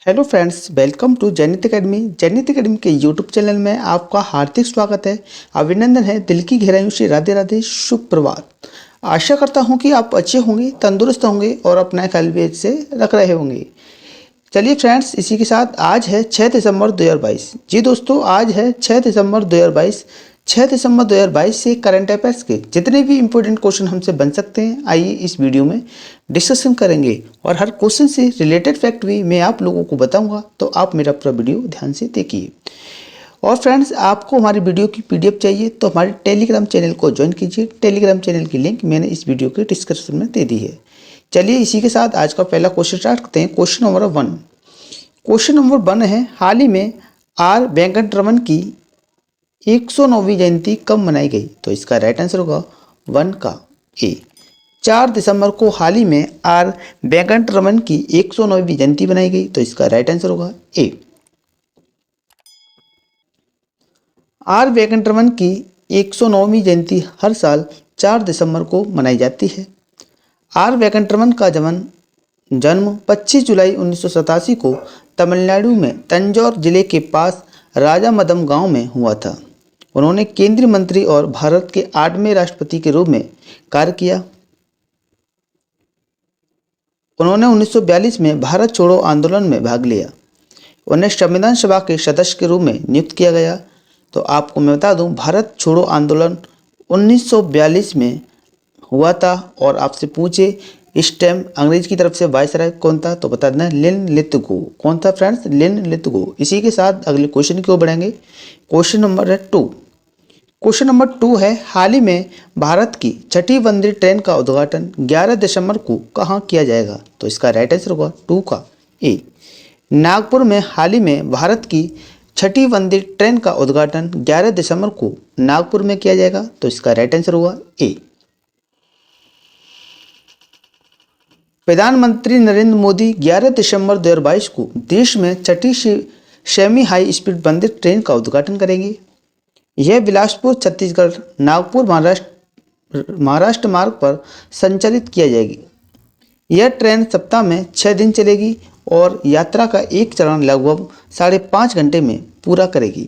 Hello friends, welcome to Jainit Academy. Jainit Academy के YouTube channel में आपका हार्दिक स्वागत है। अभिनंदन है, दिल की गहराइयों से राधे राधे, शुभ प्रभात। आशा करता हूं कि आप अच्छे होंगे, तंदुरुस्त होंगे और अपना ख्याल भी से रख रहे होंगे। चलिए फ्रेंड्स, इसी के साथ आज है 6 दिसंबर 2022। जी दोस्तों, आज है 6 दिसंबर 2022। 6 दिसंबर 2022 से करंट अफेयर्स के जितने भी इंपॉर्टेंट क्वेश्चन हमसे बन सकते हैं, आइए इस वीडियो में डिस्कशन करेंगे और हर क्वेश्चन से रिलेटेड फैक्ट भी मैं आप लोगों को बताऊंगा, तो आप मेरा पूरा वीडियो ध्यान से देखिए। और फ्रेंड्स, आपको हमारी वीडियो की पीडीएफ चाहिए तो हमारे टेलीग्राम चैनल को ज्वाइन कीजिए। टेलीग्राम चैनल की लिंक मैंने इस वीडियो के डिस्क्रिप्शन में दे दी है। चलिए इसी के साथ आज का पहला क्वेश्चन स्टार्ट करते हैं। Question number 1। क्वेश्चन नंबर 1 है, हाल ही में आर वेंकटरमन की 109वीं जयंती कब मनाई गई? तो इसका राइट आंसर होगा 1 का ए। 4 दिसंबर को हाल ही में आर वेंकटरमन की 109वीं जयंती मनाई गई, तो इसका राइट आंसर होगा ए। आर वेंकटरमन की 109वीं जयंती हर साल 4 दिसंबर को मनाई जाती है। आर वेंकटरमन का जन्म 25 जुलाई 1987 को तमिलनाडु में तंजौर जिले के पास राजामदम गांव में हुआ था। उन्होंने केंद्रीय मंत्री और भारत के 8वें राष्ट्रपति के रूप में कार्य किया। उन्होंने 1942 में भारत छोड़ो आंदोलन में भाग लिया। उन्हें संविधान सभा के सदस्य के रूप में नियुक्त किया गया। तो आपको मैं बता दूं, भारत छोड़ो आंदोलन 1942 में हुआ था। और आपसे पूछे इस टाइम अंग्रेज की तरफ से वायसराय कौन था, तो बता देना लिन लिथगो। कौन था फ्रेंड्स? लिन लिथगो। इसी के साथ अगले क्वेश्चन की ओर बढ़ेंगे। Question number 2। क्वेश्चन नंबर 2 है, हाल ही में भारत की 6ठी वंदे ट्रेन का उद्घाटन 11 दिसंबर को कहाँ किया जाएगा? तो इसका राइट आंसर होगा 2 का ए। नागपुर में हाल ही में भारत की 6ठी वंदे ट्रेन का उद्घाटन 11 दिसंबर को नागपुर में किया जाएगा, तो इसका राइट आंसर होगा ए। प्रधानमंत्री नरेंद्र मोदी 11 दिसंबर 2022 को देश में 6ठी सेमी हाई स्पीड वंदे ट्रेन का उद्घाटन करेंगे। यह बिलासपुर छत्तीसगढ़ नागपुर महाराष्ट्र मार्ग पर संचालित किया जाएगी। यह ट्रेन सप्ताह में 6 दिन चलेगी और यात्रा का एक चरण लगभग 5.5 घंटे में पूरा करेगी।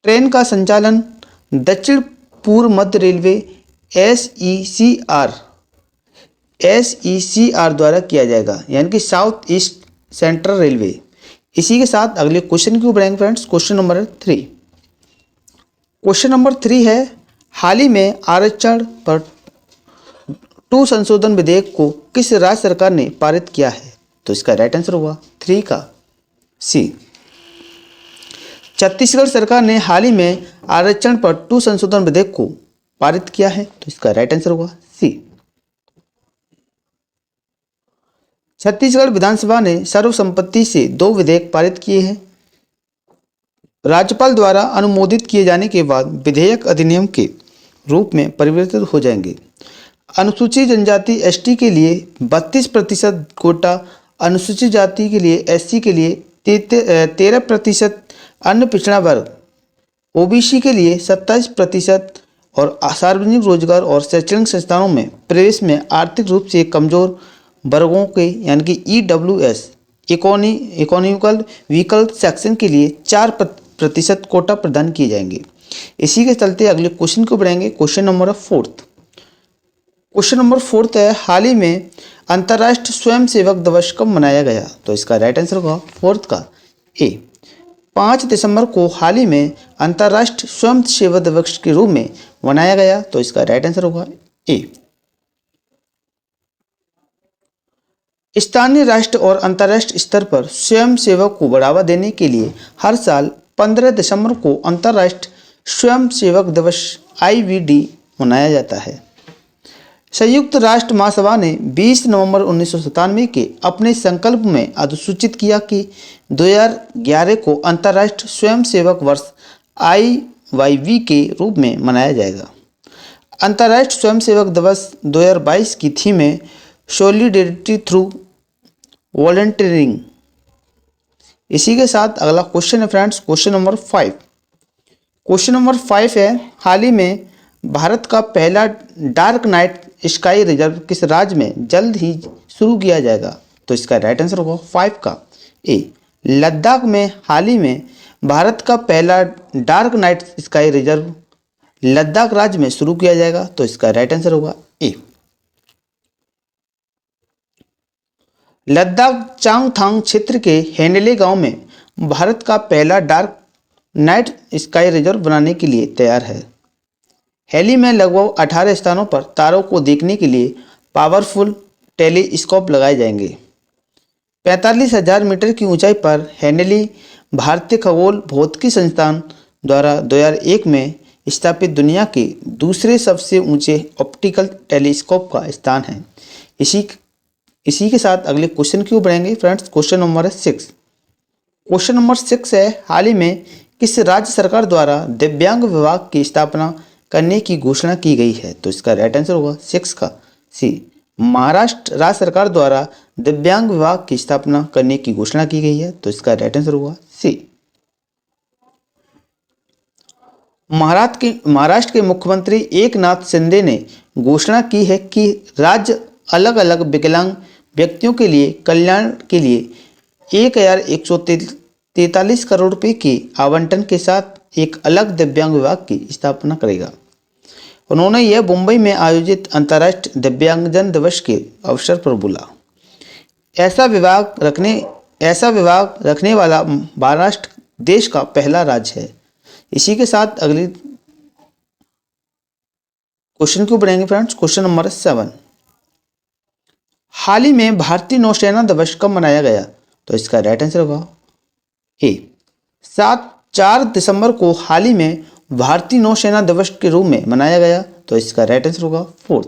ट्रेन का संचालन दक्षिण पूर्व मध्य रेलवे SECR द्वारा किया जाएगा, यानी कि साउथ ईस्ट सेंट्रल रेलवे। इसी के साथ अगले क्वेश्चन की ओर बढ़ेंगे friends. Question number 3। Question number 3 है, हाल ही में आरक्षण पर 2 संशोधन विधेयक को किस राज्य सरकार ने पारित किया है? तो इसका राइट आंसर होगा 3 का सी। छत्तीसगढ़ सरकार ने हाल ही में आरक्षण पर 2 संशोधन विधेयक को पारित किया है, तो इसका राइट आंसर होगा सी। छत्तीसगढ़ विधानसभा ने सर्वसम्मति से 2 विधेयक पारित किए हैं। राज्यपाल द्वारा अनुमोदित किए जाने के बाद विधेयक अधिनियम के रूप में परिवर्तित हो जाएंगे। अनुसूचित जनजाति ST के लिए 32% कोटा, अनुसूचित जाति के लिए SC के लिए 13%, अन्य पिछड़ा वर्ग OBC के लिए 27% और सार्वजनिक रोजगार और शैक्षणिक संस्थानों में प्रवेश में आर्थिक रूप से कमजोर वर्गों के यानी कि EWS इकोनॉमिकल वीकल सेक्शन के लिए 4% कोटा प्रदान किए जाएंगे। इसी के चलते अगले क्वेश्चन को बढ़ेंगे। Question number 4। क्वेश्चन नंबर 4 है, हाल ही में अंतर्राष्ट्रीय स्वयंसेवक दिवस कब मनाया गया? तो इसका राइट आंसर होगा 4 का ए। 5 दिसंबर को हाल ही में अंतर्राष्ट्रीय स्वयंसेवक दिवस के रूप में मनाया गया, तो इसका राइट आंसर होगा ए। स्थानीय राष्ट्र और अंतर्राष्ट्रीय स्तर पर स्वयंसेवक को बढ़ावा देने के लिए हर साल 15 दिसंबर को अंतर्राष्ट्रीय स्वयंसेवक दिवस IVD मनाया जाता है। संयुक्त राष्ट्र महासभा ने 20 नवंबर 1997 के अपने संकल्प में अधिसूचित किया कि 2011 को अंतर्राष्ट्रीय स्वयंसेवक वर्ष IYV के रूप में मनाया जाएगा। अंतर्राष्ट्रीय स्वयंसेवक दिवस 2022 की थीम है सॉलिडेरिटी थ्रू वॉलंटियरिंग। इसी के साथ अगला क्वेश्चन है friends, question number 5। Question number 5 है, हाल ही में भारत का पहला डार्क नाइट स्काई रिजर्व किस राज्य में जल्द ही शुरू किया जाएगा? तो इसका राइट आंसर होगा 5 का ए। लद्दाख में हाल ही में भारत का पहला dark night sky reserve Ladakh राज्य में शुरू किया जाएगा, तो इसका राइट आंसर होगा ए। लद्दाख चांगथांग क्षेत्र के हेनले गांव में भारत का पहला डार्क नाइट स्काई रिजर्व बनाने के लिए तैयार है। हैली में लगभग 18 स्थानों पर तारों को देखने के लिए पावरफुल टेलीस्कोप लगाए जाएंगे। 45,000 मीटर की ऊंचाई पर हेनली भारतीय खगोल भौतिकी संस्थान द्वारा 2001 में स्थापित दुनिया के दूसरे सबसे ऊंचे ऑप्टिकल टेलीस्कोप का स्थान है। इसी के साथ अगले क्वेश्चन की ओर बढ़ेंगे friends. Question number 6। Question number 6 है, हाल ही में किस राज्य सरकार द्वारा दिव्यांग विभाग की स्थापना करने की घोषणा की गई है, तो इसका राइट आंसर होगा 6 का सी। महाराष्ट्र राज्य सरकार द्वारा दिव्यांग विभाग की स्थापना करने की घोषणा की गई है, तो इसका राइट आंसर होगा सी। महाराष्ट्र के मुख्यमंत्री एकनाथ शिंदे ने घोषणा की है कि राज्य अलग अलग विकलांग व्यक्तियों के लिए कल्याण के लिए 1,143 करोड़ रुपए के आवंटन के साथ एक अलग दिव्यांग विभाग की स्थापना करेगा। उन्होंने यह मुंबई में आयोजित अंतर्राष्ट्रीय दिव्यांगजन दिवस के अवसर पर बोला। ऐसा विभाग रखने वाला महाराष्ट्र देश का पहला राज्य है। इसी के साथ अगली क्वेश्चन को बढ़ेंगे फ्रेंड्स। Question number 7। हाल ही में भारतीय नौसेना दिवस कब मनाया गया, तो इसका राइट आंसर होगा ए। 4 दिसंबर को हाल ही में भारतीय नौसेना दिवस के रूप में मनाया गया, तो इसका राइट आंसर होगा 4।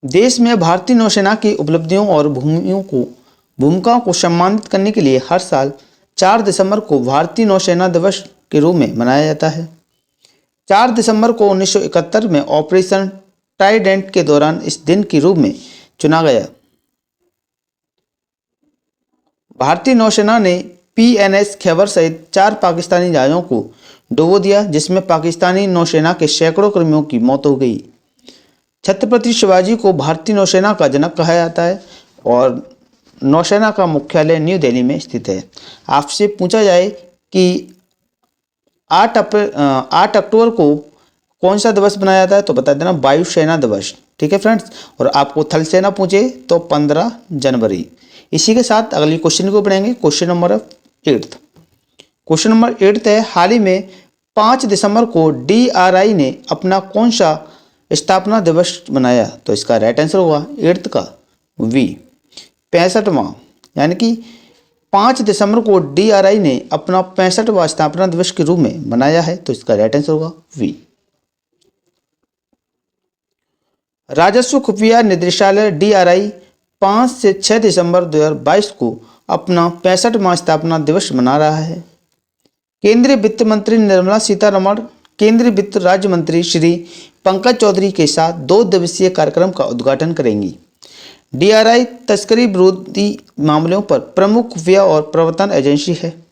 देश में भारतीय नौसेना की उपलब्धियों और भूमिकाओं को सम्मानित करने के लिए हर साल 4 दिसंबर को भारतीय नौसेना दिवस के रूप में मनाया जाता है। 4 दिसंबर को 1971 में ऑपरेशन ट्राइडेंट के दौरान इस दिन के रूप में चुना गया। भारतीय नौसेना ने PNS खैबर सहित 4 पाकिस्तानी जहाज़ों को डुबो दिया, जिसमें पाकिस्तानी नौसेना के सैकड़ों कर्मियों की मौत हो गई। छत्रपति शिवाजी को भारतीय नौसेना का जनक कहा जाता है और नौसेना का मुख्यालय न्यू दिल्ली में स्थित है। आपसे पूछा जाए कि 8 अक्टूबर को कौन सा दिवस मनाया जाता है, तो बता देना वायुसेना दिवस। ठीक है फ्रेंड्स। और आपको थल सेना पूछे तो 15 जनवरी। इसी के साथ अगली क्वेश्चन को पढ़ेंगे। Question number 8। क्वेश्चन नंबर 8 है, हाल ही में 5 दिसंबर को DRI ने अपना कौन सा स्थापना दिवस मनाया, तो इसका राइट आंसर होगा 8 का वी 65वां। यानी कि 5 दिसंबर को DRI ने अपना 65वां स्थापना दिवस के रूप में मनाया है, तो इसका राइट आंसर होगा वी। राजस्व खुफिया निदेशालय DRI 5 से 6 दिसंबर 2022 को अपना 65वां स्थापना दिवस मना रहा है। केंद्रीय वित्त मंत्री निर्मला सीतारमण केंद्रीय वित्त राज्य मंत्री श्री पंकज चौधरी के साथ 2 दिवसीय कार्यक्रम का उद्घाटन करेंगी। DRI तस्करी विरोधी मामलों पर प्रमुख खुफिया और प्रवर्तन एजेंसी है।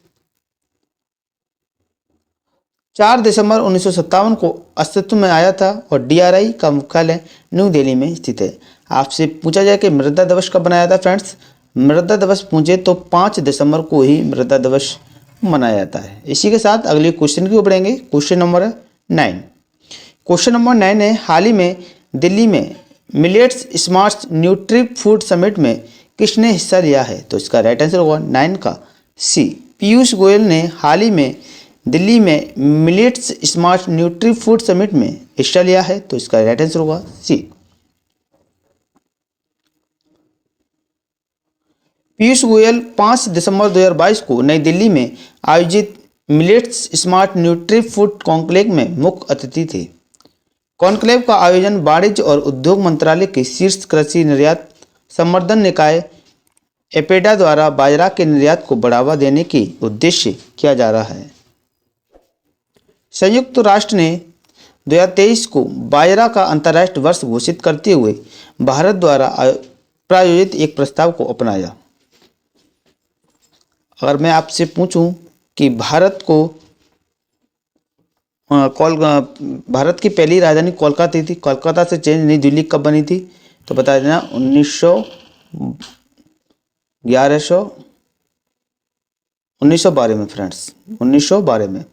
4 दिसंबर 1957 को अस्तित्व में आया था और DRI का मुख्यालय न्यू दिल्ली में स्थित है। आपसे पूछा जाए कि मृदा दिवस कब बनाया था फ्रेंड्स, मृदा दिवस पूछे तो 5 दिसंबर को ही मृदा दिवस मनाया जाता है। इसी के साथ अगले क्वेश्चन की ओर बढ़ेंगे। Question number 9। क्वेश्चन नंबर 9 है, हाल ही में दिल्ली में millets smart nutri food summit में किसने हिस्सा लिया है, तो इसका राइट आंसर होगा 9 का सी। पीयूष गोयल ने हाल ही में दिल्ली में millets smart nutri food summit में हिस्सा लिया है, तो इसका राइट आंसर होगा सी। पीयूष गोयल 5 दिसंबर 2022 को नई दिल्ली में आयोजित millets smart nutri food conclave में मुख्य अतिथि थे। कॉन्क्लेव का आयोजन वाणिज्य और उद्योग मंत्रालय के शीर्ष कृषि निर्यात संवर्धन निकाय एपेडा द्वारा बाजरा के निर्यात को बढ़ावा देने के उद्देश्य किया जा रहा है। संयुक्त राष्ट्र ने 2023 को बाजरा का अंतर्राष्ट्रीय वर्ष घोषित करते हुए भारत द्वारा प्रायोजित एक प्रस्ताव को अपनाया। अगर मैं आपसे पूछूं कि भारत की पहली राजधानी कोलकाता थी, कोलकाता से चेंज नई दिल्ली कब बनी थी, तो बता देना 1912 में फ्रेंड्स, 1912 में।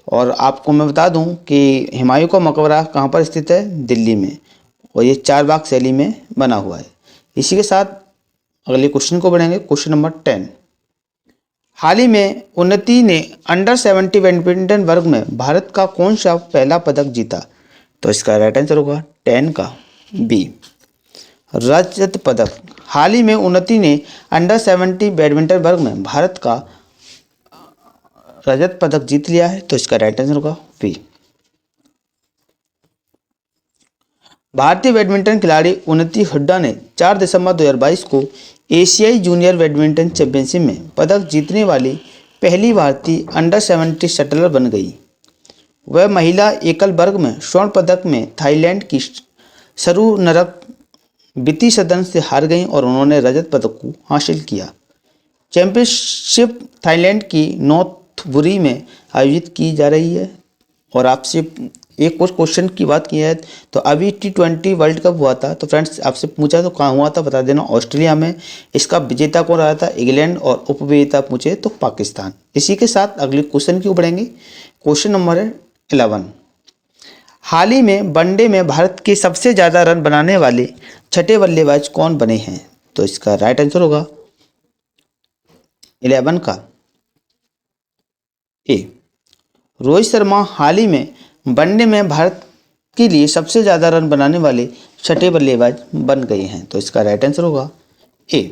और आपको मैं बता दूं कि हुमायूं का मकबरा कहाँ पर स्थित है, दिल्ली में, और ये चारबाग शैली में बना हुआ है। इसी के साथ अगले क्वेश्चन को बढ़ेंगे, क्वेश्चन नंबर 10। हाल ही में उन्नति ने अंडर-17 बैडमिंटन वर्ग में भारत का कौन सा पहला पदक जीता? तो इसका राइट आंसर होगा 10 का बी, रजत पदक। हाल ही में उन्नति ने अंडर-17 बैडमिंटन वर्ग में भारत का रजत पदक जीत लिया है, तो इसका राइट आंसर होगा बी। भारतीय बैडमिंटन खिलाड़ी उन्नति हुड्डा ने 4 दिसंबर 2022 को एशियाई जूनियर बैडमिंटन चैंपियनशिप में पदक जीतने वाली पहली भारतीय अंडर-17 शटलर बन गई। वह महिला एकल वर्ग में स्वर्ण पदक में थाईलैंड की सरुनरक वितिसदन से हार गईं और उन्होंने रजत पदक को हासिल किया। चैंपियनशिप थाईलैंड की नोथबुरी में आयोजित की जा रही है। और आपसे एक और क्वेश्चन की बात की है तो अभी T20 वर्ल्ड कप हुआ था, तो फ्रेंड्स आपसे पूछा तो कहाँ हुआ था, बता देना ऑस्ट्रेलिया में। इसका विजेता कौन रहा था, इंग्लैंड, और उपविजेता पूछे तो पाकिस्तान। इसी के साथ अगले क्वेश्चन की ओर बढ़ेंगे, क्वेश्चन नंबर है 11। हाल ही में वनडे में भारत के सबसे ज़्यादा रन बनाने वाले छठे बल्लेबाज कौन बने हैं? तो इसका राइट आंसर होगा 11 का ए, रोहित शर्मा हाल ही में वनडे में भारत के लिए सबसे ज़्यादा रन बनाने वाले छठे बल्लेबाज बन गए हैं, तो इसका राइट आंसर होगा ए।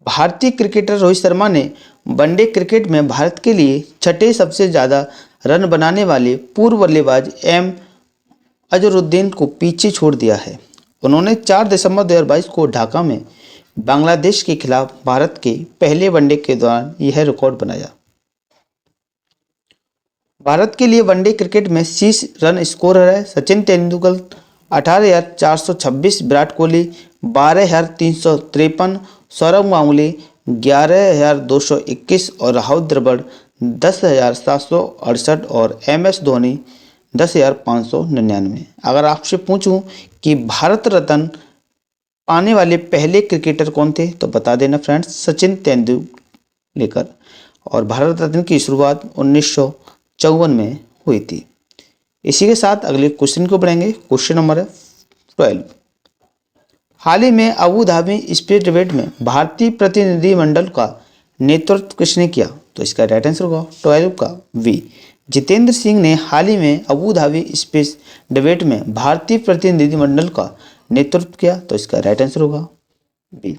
भारतीय क्रिकेटर रोहित शर्मा ने वनडे क्रिकेट में भारत के लिए छठे सबसे ज़्यादा रन बनाने वाले पूर्व बल्लेबाज एम अजहरुद्दीन को पीछे छोड़ दिया है। उन्होंने 4 दिसंबर 2022 को ढाका में बांग्लादेश के खिलाफ भारत के पहले वनडे के दौरान यह रिकॉर्ड बनाया। भारत के लिए वनडे क्रिकेट में शीर्ष रन स्कोरर है सचिन तेंदुलकर 18,426, विराट कोहली 12,353, सौरव गांगुली 11,221 और राहुल द्रविड़ 10,768 और MS धोनी 10,599। अगर आपसे पूछूं कि भारत रत्न पाने वाले पहले क्रिकेटर कौन थे, तो बता देना फ्रेंड्स सचिन तेंदुलकर। और भारत रत्न की शुरुआत 1954 में हुई थी। इसी के साथ अगले क्वेश्चन को बढ़ेंगे, क्वेश्चन नंबर 12। हाल ही में अबू धाबी स्पेस डिबेट में भारतीय प्रतिनिधिमंडल का नेतृत्व किसने किया? तो इसका राइट आंसर होगा 12 का वी, जितेंद्र सिंह ने हाल ही में अबू धाबी स्पेस डिबेट में भारतीय प्रतिनिधिमंडल का नेतृत्व किया, तो इसका राइट आंसर होगा बी।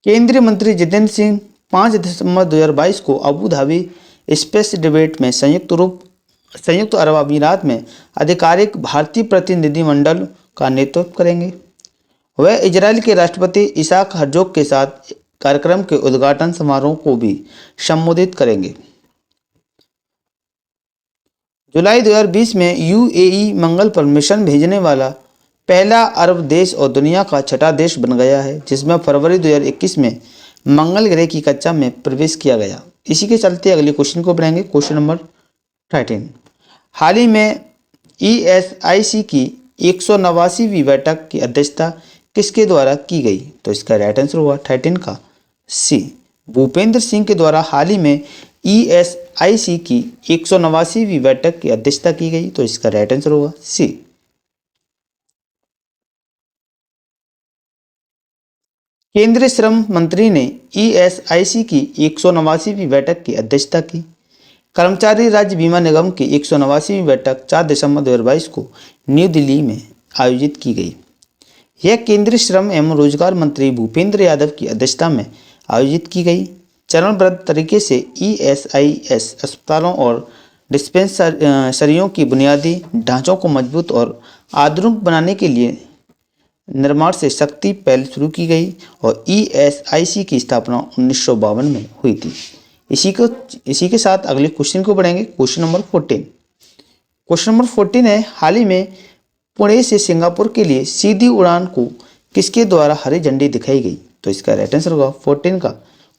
केंद्रीय मंत्री जितेंद्र सिंह 5 दिसंबर 2022 को अबू धाबी स्पेस डिबेट में संयुक्त अरब अमीरात में आधिकारिक भारतीय प्रतिनिधिमंडल का नेतृत्व करेंगे। वह इजराइल के राष्ट्रपति इसाक हर्जोग के साथ कार्यक्रम के उद्घाटन समारोह को भी संबोधित करेंगे। जुलाई 2020 में UAE मंगल पर मिशन भेजने वाला पहला अरब देश और दुनिया का छठा देश बन गया है, जिसमें फरवरी 2021 में मंगल ग्रह की कक्षा में प्रवेश किया गया। इसी के चलते अगले क्वेश्चन को बढ़ाएंगे, क्वेश्चन नंबर 13। हाल ही में ESIC की 189वीं बैठक की अध्यक्षता किसके द्वारा की गई? तो इसका राइट आंसर होगा 13 का सी, भूपेंद्र सिंह के द्वारा हाल ही में ESIC की 189वीं बैठक की अध्यक्षता की गई, तो इसका राइट आंसर होगा सी। केंद्रीय श्रम मंत्री ने ESIC की 189वीं बैठक की अध्यक्षता की। कर्मचारी राज्य बीमा निगम की 189वीं बैठक 4 दिसंबर 2022 को न्यू दिल्ली में आयोजित की गई। यह केंद्रीय श्रम एवं रोजगार मंत्री भूपेंद्र यादव की अध्यक्षता में आयोजित की गई। चरणबद्ध तरीके से ESIS अस्पतालों और डिस्पेंसरियों की बुनियादी ढांचों को मजबूत और आधुनिक बनाने के लिए निर्माण से शक्ति पहल शुरू की गई और ESIC की स्थापना 1952 में हुई थी। इसी के साथ अगले क्वेश्चन को बढ़ेंगे, क्वेश्चन नंबर 14। क्वेश्चन नंबर 14 है, हाल ही में पुणे से सिंगापुर के लिए सीधी उड़ान को किसके द्वारा हरी झंडी दिखाई गई? तो इसका राइट आंसर होगा 14 का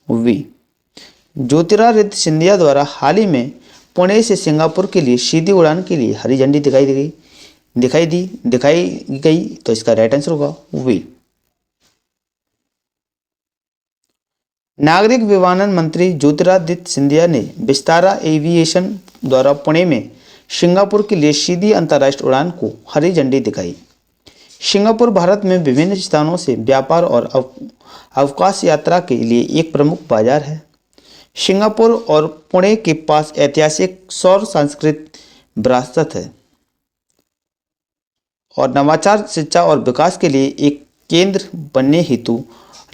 वी, ज्योतिरादित्य सिंधिया द्वारा हाल ही में पुणे से सिंगापुर के लिए सीधी उड़ान के लिए हरी झंडी दिखाई गई तो इसका राइट आंसर होगा वी। नागरिक विमानन मंत्री ज्योतिरादित्य सिंधिया ने विस्तारा एविएशन द्वारा पुणे में सिंगापुर के लिए सीधी अंतर्राष्ट्रीय उड़ान को हरी झंडी दिखाई। सिंगापुर भारत में विभिन्न स्थानों से व्यापार और अवकाश यात्रा के लिए एक प्रमुख बाजार है। सिंगापुर और पुणे के पास ऐतिहासिक सौर सांस्कृतिक विरासत है और नवाचार, शिक्षा और विकास के लिए एक केंद्र बनने हेतु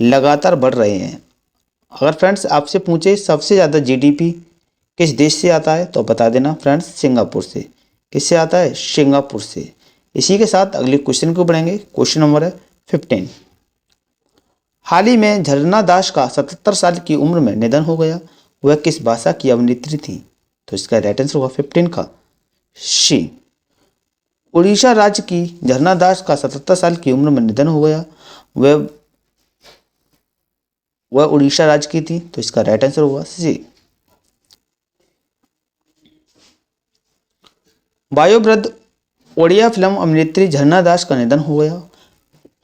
लगातार बढ़ रहे हैं। अगर फ्रेंड्स आपसे पूछे सबसे ज़्यादा जीडीपी किस देश से आता है तो बता देना फ्रेंड्स सिंगापुर से। किससे आता है? सिंगापुर से। इसी के साथ अगले क्वेश्चन को बढ़ेंगे। क्वेश्चन नंबर है 15। हाल ही में झरना दास का 77 साल की उम्र में निधन हो गया। वह किस भाषा की अभिनेत्री थी? तो इसका राइट आंसर होगा 15 का सी। उड़ीसा राज्य की झरना दास का 77 साल की उम्र में निधन हो गया। वह उड़ीसा राज्य की थी तो इसका राइट आंसर होगा सी। वयोवृद्ध ओडिया फिल्म अभिनेत्री झरना दास का निधन हो गया।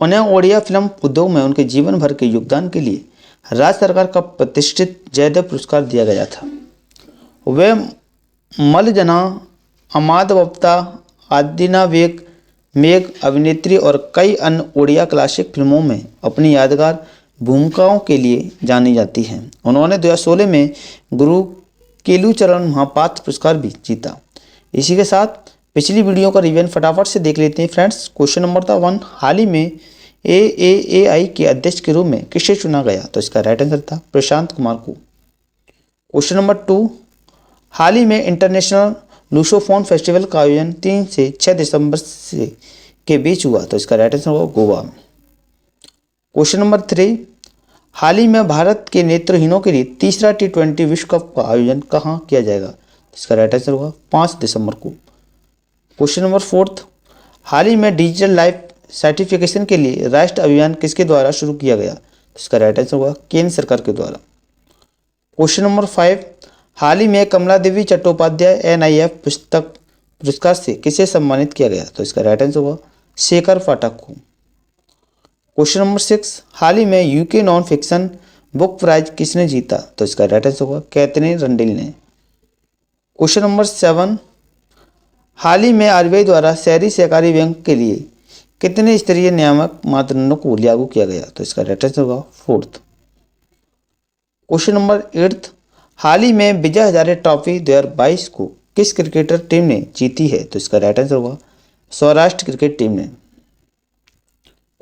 उन्हें ओडिया फिल्म उद्योग में उनके जीवन भर के योगदान के लिए राज्य सरकार का प्रतिष्ठित जयदेव पुरस्कार दिया गया था। वे मलजना, अमादवप्ता, आदिना वेग, मेघ अभिनेत्री और कई अन्य ओडिया क्लासिक फिल्मों में अपनी यादगार भूमिकाओं के लिए जानी जाती हैं। उन्होंने 2016 में गुरु केलुचरण महापात्र पुरस्कार भी जीता। इसी के साथ पिछली वीडियो का रिवीजन फटाफट से देख लेते हैं फ्रेंड्स। क्वेश्चन नंबर था 1। हाल ही में AAAI के अध्यक्ष के रूप में किसे चुना गया? तो इसका राइट आंसर था प्रशांत कुमार को। Question number 2। हाल ही में इंटरनेशनल लूसोफोन फेस्टिवल का आयोजन 3 से 6 दिसंबर के बीच हुआ। तो इसका राइट आंसर होगा गोवा। Question number 3। हाल ही में भारत के नेत्रहीनों के लिए तीसरा T20 विश्व कप का आयोजन कहाँ किया जाएगा? इसका राइट आंसर होगा 5 दिसंबर को। Question number 4। हाल ही में डिजिटल लाइफ सर्टिफिकेशन के लिए राष्ट्रीय अभियान किसके द्वारा शुरू किया गया? इसका राइट आंसर होगा केंद्र सरकार के द्वारा। Question number 5। हाल ही में कमला देवी चट्टोपाध्याय NIF पुस्तक पुरस्कार से किसे सम्मानित किया गया? तो इसका राइट आंसर होगा शेखर पाठक को। Question number 6। हाल ही में UK non fiction book prize किसने जीता? तो इसका राइट आंसर होगा कैथरीन रंडेल ने। Question number 7। हाल ही में RBI द्वारा शहरी सहकारी बैंक के लिए कितने स्तरीय नियामक मानदंडों को लागू किया गया? तो इसका राइट आंसर होगा 4th। Question number 8। हाल ही में विजय हजारे ट्रॉफी 2022 को किस क्रिकेटर टीम ने जीती है? तो इसका राइट आंसर होगा सौराष्ट्र क्रिकेट टीम ने।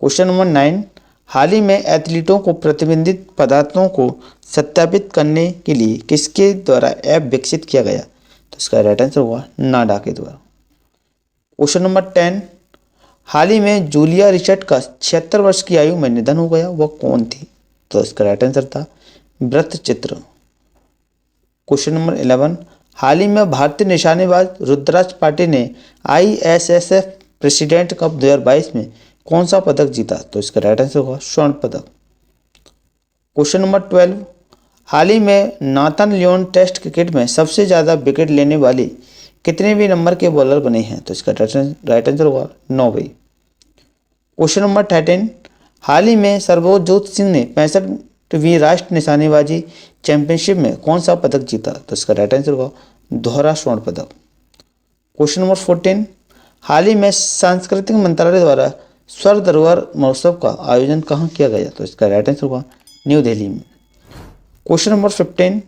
Question number 9। हाल ही में एथलीटों को प्रतिबंधित पदार्थों को सत्यापित करने के लिए किसके द्वारा ऐप विकसित किया गया? तो इसका राइट आंसर होगा नाडा के द्वारा। Question number 10। हाल ही में जूलिया रिचर्ड का 76 वर्ष की आयु में निधन हो गया। वह कौन थी? तो इसका राइट आंसर था वृत्तचित्र। Question number 11। हाल ही में भारतीय निशानेबाज रुद्राज पाटिल ने ISSF प्रेसिडेंट कप 2022 में कौन सा पदक जीता? तो इसका राइट आंसर होगा स्वर्ण पदक। Question number 12। हाल ही में नाथन लियोन टेस्ट क्रिकेट में सबसे ज़्यादा विकेट लेने वाले कितने भी नंबर के बॉलर बने हैं? तो इसका राइट आंसर होगा 9वें। Question number 13। हाल ही में सरबोजोत सिंह ने 65वीं राष्ट्रीय निशानेबाजी चैंपियनशिप में कौन सा पदक जीता? तो इसका राइट आंसर होगा दोहरा स्वर्ण पदक। Question number 14। हाल ही में सांस्कृतिक मंत्रालय द्वारा स्वर धरोहर महोत्सव का आयोजन कहाँ किया गया? तो इसका राइट आंसर होगा न्यू दिल्ली में। Question number 15।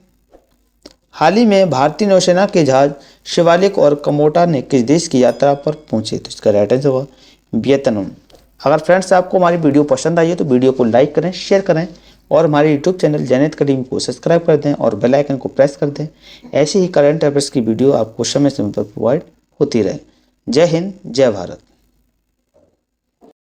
हाल ही में भारतीय नौसेना के जहाज शिवालिक और कमोटा ने किस देश की यात्रा पर पहुंचे? तो इसका राइट आंसर होगा वियतनाम। अगर फ्रेंड्स आपको हमारी वीडियो पसंद आई है तो वीडियो को लाइक करें, शेयर करें और हमारे यूट्यूब चैनल जैनेत अकेडमी को सब्सक्राइब कर दें और बेल आइकन को प्रेस कर दें। ऐसे ही करंट अफेयर्स की वीडियो आपको समय समय पर प्रोवाइड होती रहे। जय हिंद, जय भारत।